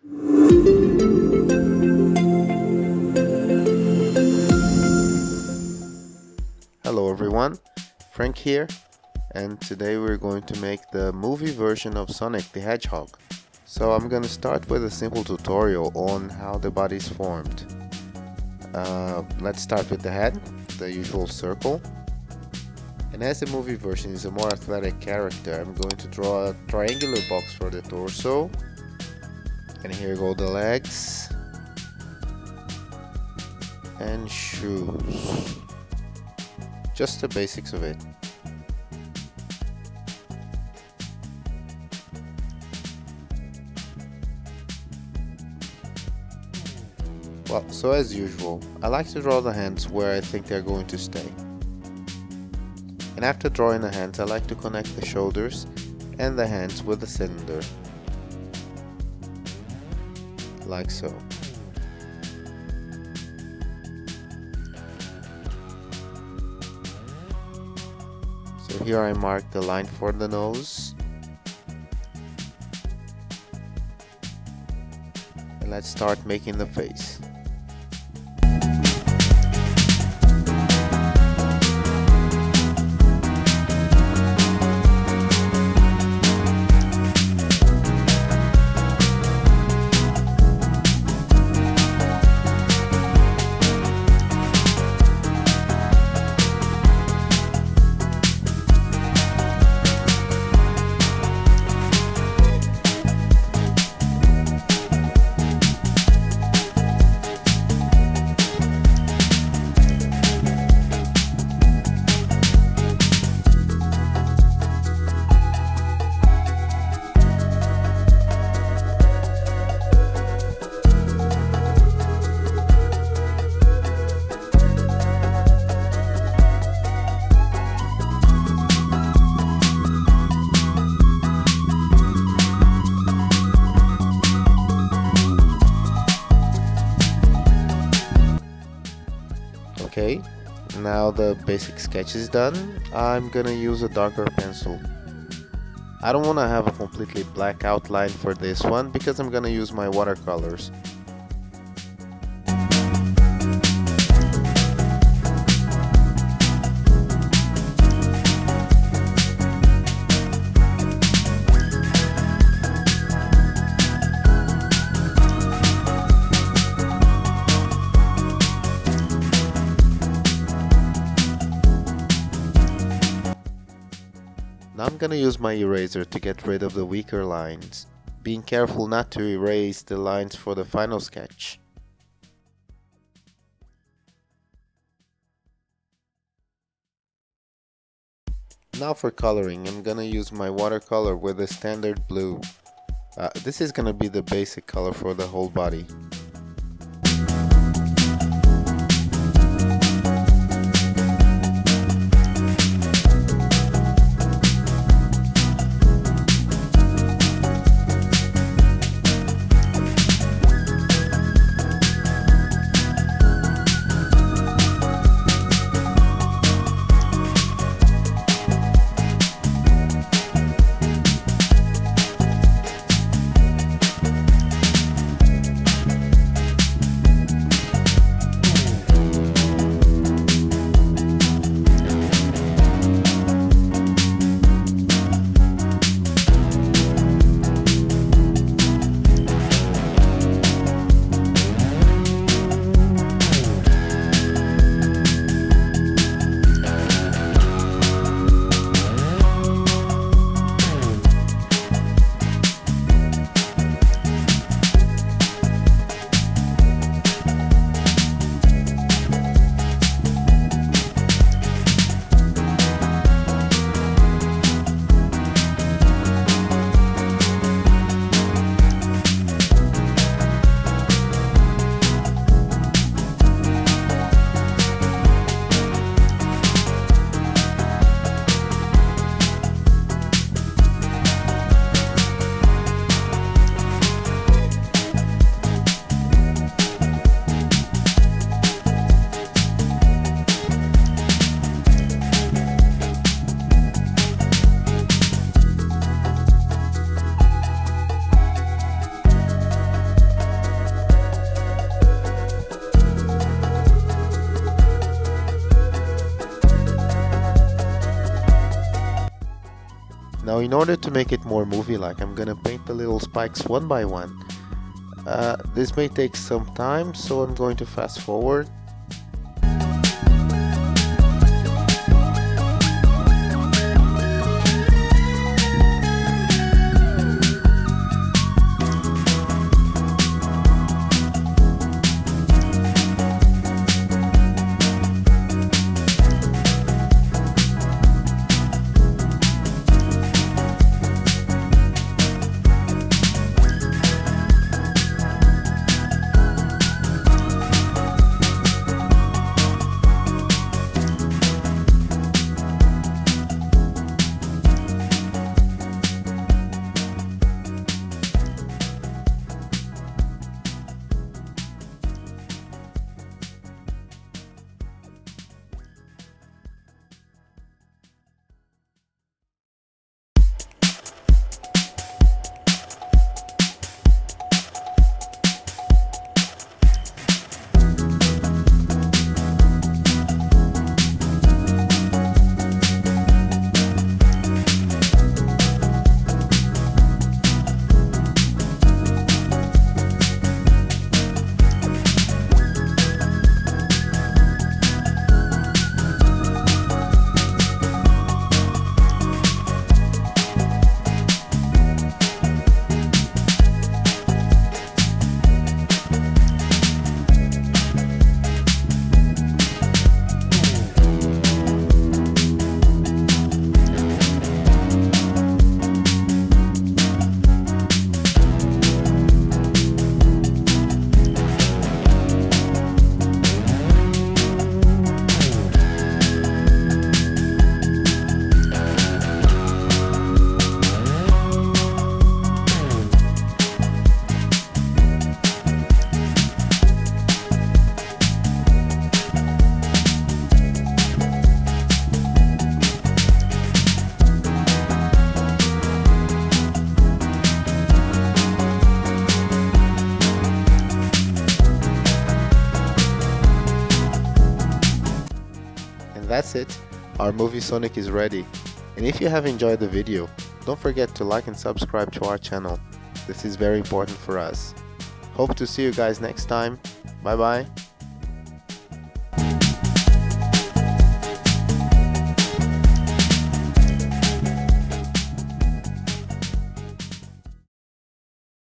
Hello everyone, Frank here, and today we're going to make the movie version of Sonic the Hedgehog. So I'm gonna start with a simple tutorial on how the body is formed. Let's start with the head, the usual circle. And as the movie version is a more athletic character, I'm going to draw a triangular box for the torso. And here go the legs and shoes. Just the basics of it. Well, so as usual, I like to draw the hands where I think they're going to stay. And after drawing the hands, I like to connect the shoulders and the hands with the cylinder. Like so. So here I mark the line for the nose. And let's start making the face. Okay, now the basic sketch is done. I'm gonna use a darker pencil. I don't want to have a completely black outline for this one because I'm gonna use my watercolors. Now I'm gonna use my eraser to get rid of the weaker lines, being careful not to erase the lines for the final sketch. Now for coloring, I'm gonna use my watercolor with a standard blue. This is gonna be the basic color for the whole body. Now in order to make it more movie-like, I'm gonna paint the little spikes one by one. This may take some time, so I'm going to fast forward. That's it, our movie Sonic is ready. And if you have enjoyed the video, don't forget to like and subscribe to our channel. This is very important for us. Hope to see you guys next time. Bye bye.